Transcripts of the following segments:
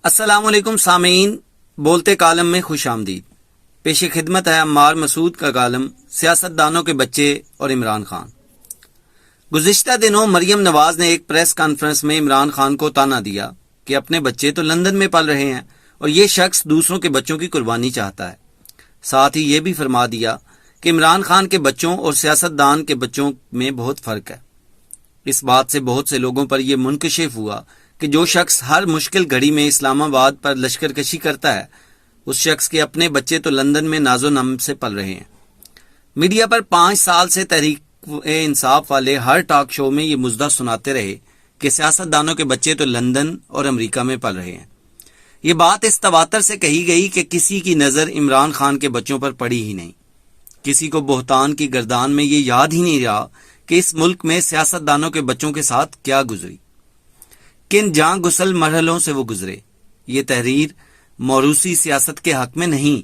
السلام علیکم سامعین، بولتے کالم میں خوش آمدید۔ پیش خدمت ہے عمار مسعود کا کالم سیاست دانوں کے بچے اور عمران خان۔ گزشتہ دنوں مریم نواز نے ایک پریس کانفرنس میں عمران خان کو تانا دیا کہ اپنے بچے تو لندن میں پل رہے ہیں اور یہ شخص دوسروں کے بچوں کی قربانی چاہتا ہے۔ ساتھ ہی یہ بھی فرما دیا کہ عمران خان کے بچوں اور سیاست دان کے بچوں میں بہت فرق ہے۔ اس بات سے بہت سے لوگوں پر یہ منکشف ہوا کہ جو شخص ہر مشکل گھڑی میں اسلام آباد پر لشکر کشی کرتا ہے، اس شخص کے اپنے بچے تو لندن میں ناز و نم سے پل رہے ہیں۔ میڈیا پر 5 سال سے تحریک انصاف والے ہر ٹاک شو میں یہ مزدہ سناتے رہے کہ سیاست دانوں کے بچے تو لندن اور امریکہ میں پل رہے ہیں۔ یہ بات اس تواتر سے کہی گئی کہ کسی کی نظر عمران خان کے بچوں پر پڑی ہی نہیں۔ کسی کو بہتان کی گردان میں یہ یاد ہی نہیں رہا کہ اس ملک میں سیاست دانوں کے بچوں کے ساتھ کیا گزری، کن جاں گسل مرحلوں سے وہ گزرے۔ یہ تحریر موروثی سیاست کے حق میں نہیں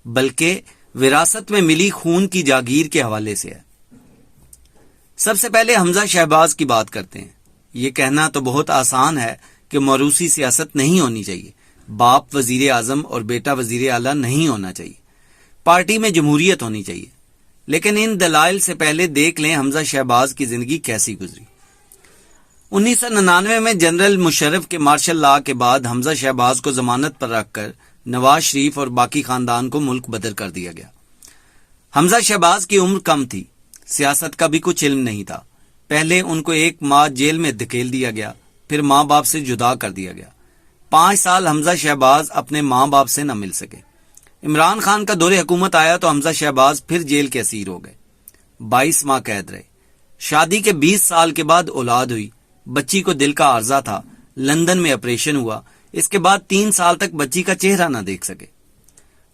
بلکہ وراثت میں ملی خون کی جاگیر کے حوالے سے ہے۔ سب سے پہلے حمزہ شہباز کی بات کرتے ہیں۔ یہ کہنا تو بہت آسان ہے کہ موروثی سیاست نہیں ہونی چاہیے، باپ وزیر اعظم اور بیٹا وزیر اعلیٰ نہیں ہونا چاہیے، پارٹی میں جمہوریت ہونی چاہیے، لیکن ان دلائل سے پہلے دیکھ لیں حمزہ شہباز کی زندگی کیسی گزری۔ 1999 میں جنرل مشرف کے مارشل لا کے بعد حمزہ شہباز کو ضمانت پر رکھ کر نواز شریف اور باقی خاندان کو ملک بدر کر دیا گیا۔ حمزہ شہباز کی عمر کم تھی، سیاست کا بھی کچھ علم نہیں تھا۔ پہلے ان کو 1 ماہ جیل میں دھکیل دیا گیا، پھر ماں باپ سے جدا کر دیا گیا۔ 5 سال حمزہ شہباز اپنے ماں باپ سے نہ مل سکے۔ عمران خان کا دور حکومت آیا تو حمزہ شہباز پھر جیل کے اسیر ہو گئے، 22 ماہ قید رہے۔ شادی کے 20 سال کے بعد اولاد ہوئی، بچی کو دل کا عارضہ تھا، لندن میں آپریشن ہوا۔ اس کے بعد 3 سال تک بچی کا چہرہ نہ دیکھ سکے۔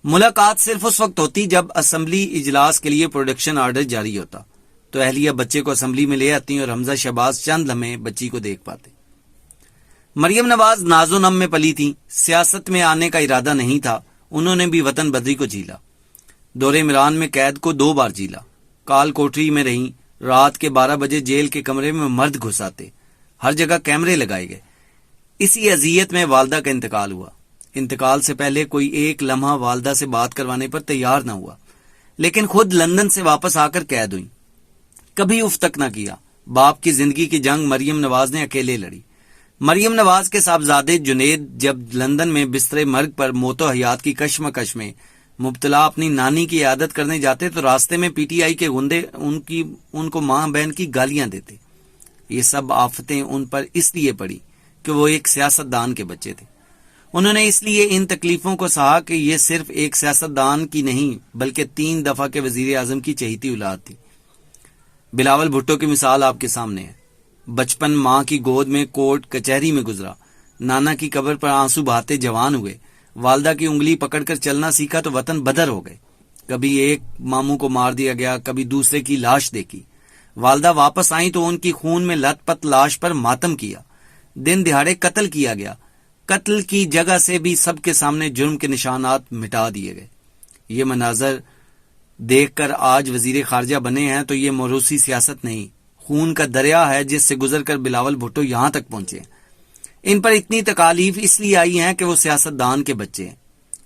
ملاقات صرف اس وقت ہوتی جب اسمبلی اجلاس کے لیے پروڈکشن آرڈر جاری ہوتا تو اہلیہ بچے کو اسمبلی میں لے آتی اور حمزہ شہباز چند لمحے بچی کو دیکھ پاتے۔ مریم نواز ناز و نم میں پلی تھی، سیاست میں آنے کا ارادہ نہیں تھا۔ انہوں نے بھی وطن بدری کو جیلا، دور عمران میں قید کو 2 بار جیلا، کال کوٹری میں رہیں، رات کے 12 بجے جیل کے کمرے میں مرد گھساتے، ہر جگہ کیمرے لگائے گئے۔ اسی اذیت میں والدہ کا انتقال ہوا۔ انتقال سے پہلے کوئی 1 لمحہ والدہ سے بات کروانے پر تیار نہ ہوا، لیکن خود لندن سے واپس آ کر قید ہوئی، کبھی اف تک نہ کیا۔ باپ کی زندگی کی جنگ مریم نواز نے اکیلے لڑی۔ مریم نواز کے صاحبزادے جنید جب لندن میں بستر مرگ پر موت و حیات کی کشمکش میں مبتلا اپنی نانی کی عیادت کرنے جاتے تو راستے میں پی ٹی آئی کے گنڈے ان کو ماں بہن کی گالیاں دیتے۔ یہ سب آفتیں ان پر اس لیے پڑی کہ وہ ایک سیاست دان کے بچے تھے۔ انہوں نے اس لیے ان تکلیفوں کو سہا کہ یہ صرف ایک سیاست دان کی نہیں بلکہ 3 دفعہ کے وزیر اعظم کی چہیتی اولاد تھی۔ بلاول بھٹو کی مثال آپ کے سامنے ہے۔ بچپن ماں کی گود میں کورٹ کچہری میں گزرا، نانا کی قبر پر آنسو بہاتے جوان ہوئے، والدہ کی انگلی پکڑ کر چلنا سیکھا تو وطن بدر ہو گئے۔ کبھی ایک ماموں کو مار دیا گیا، کبھی دوسرے کی لاش دیکھی۔ والدہ واپس آئیں تو ان کی خون میں لت پت لاش پر ماتم کیا۔ دن دہاڑے قتل کیا گیا، قتل کی جگہ سے بھی سب کے سامنے جرم کے نشانات مٹا دیے گئے۔ یہ مناظر دیکھ کر آج وزیر خارجہ بنے ہیں تو یہ موروثی سیاست نہیں، خون کا دریا ہے جس سے گزر کر بلاول بھٹو یہاں تک پہنچے ہیں۔ ان پر اتنی تکالیف اس لیے آئی ہیں کہ وہ سیاست دان کے بچے ہیں۔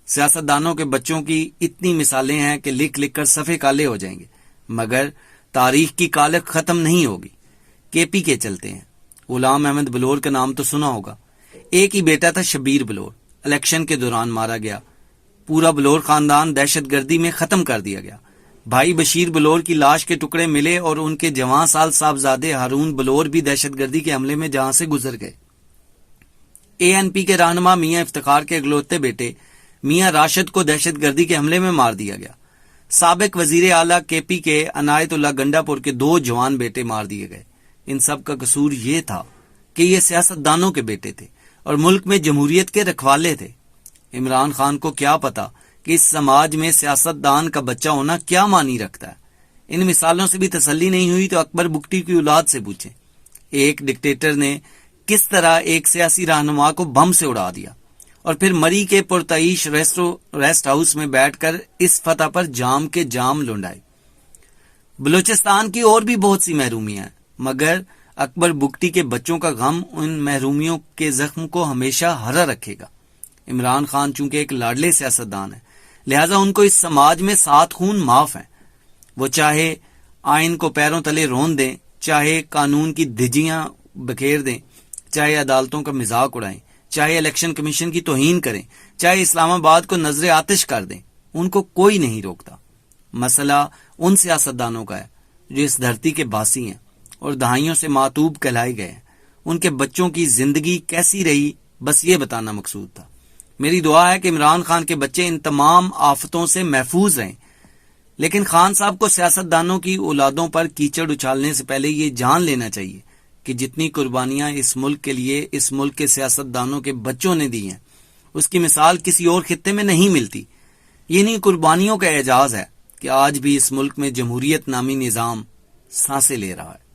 سیاست دانوں کے بچوں کی اتنی مثالیں ہیں کہ لکھ لکھ کر صفحے کالے ہو جائیں گے، مگر تاریخ کی کالک ختم نہیں ہوگی۔ کے پی کے چلتے ہیں۔ غلام احمد بلور کا نام تو سنا ہوگا۔ ایک ہی بیٹا تھا شبیر بلور، الیکشن کے دوران مارا گیا۔ پورا بلور خاندان دہشت گردی میں ختم کر دیا گیا۔ بھائی بشیر بلور کی لاش کے ٹکڑے ملے اور ان کے جوان سال صاحبزادے ہارون بلور بھی دہشت گردی کے حملے میں جہاں سے گزر گئے۔ اے این پی کے رہنما میاں افتخار کے اگلوتے بیٹے میاں راشد کو دہشت گردی کے حملے میں مار دیا گیا۔ سابق وزیر اعلیٰ کے پی کے عنایت اللہ گنڈا پور کے 2 جوان بیٹے مار دیے گئے۔ ان سب کا قصور یہ تھا کہ یہ سیاست دانوں کے بیٹے تھے اور ملک میں جمہوریت کے رکھوالے تھے۔ عمران خان کو کیا پتا کہ اس سماج میں سیاست دان کا بچہ ہونا کیا معنی رکھتا ہے۔ ان مثالوں سے بھی تسلی نہیں ہوئی تو اکبر بگٹی کی اولاد سے پوچھیں۔ ایک ڈکٹیٹر نے کس طرح ایک سیاسی رہنما کو بم سے اڑا دیا اور پھر مری کے پرتعیش ریسٹ ہاؤس میں بیٹھ کر اس فتح پر جام کے جام لنڈائے۔ بلوچستان کی اور بھی بہت سی محرومیاں ہیں، مگر اکبر بگٹی کے بچوں کا غم ان محرومیوں کے زخم کو ہمیشہ ہرا رکھے گا۔ عمران خان چونکہ ایک لاڈلے سیاستدان ہیں، لہٰذا ان کو اس سماج میں 7 خون معاف ہیں۔ وہ چاہے آئین کو پیروں تلے رون دیں، چاہے قانون کی دھجیاں بکھیر دیں، چاہے عدالتوں کا مذاق اڑائیں، چاہے الیکشن کمیشن کی توہین کریں، چاہے اسلام آباد کو نظر آتش کر دیں، ان کو کوئی نہیں روکتا۔ مسئلہ ان سیاستدانوں کا ہے جو اس دھرتی کے باسی ہیں اور دہائیوں سے معتوب کہلائے گئے ہیں۔ ان کے بچوں کی زندگی کیسی رہی، بس یہ بتانا مقصود تھا۔ میری دعا ہے کہ عمران خان کے بچے ان تمام آفتوں سے محفوظ رہیں، لیکن خان صاحب کو سیاستدانوں کی اولادوں پر کیچڑ اچھالنے سے پہلے یہ جان لینا چاہیے کہ جتنی قربانیاں اس ملک کے لیے اس ملک کے سیاستدانوں کے بچوں نے دی ہیں، اس کی مثال کسی اور خطے میں نہیں ملتی۔ انہی قربانیوں کا اعزاز ہے کہ آج بھی اس ملک میں جمہوریت نامی نظام سانسیں لے رہا ہے۔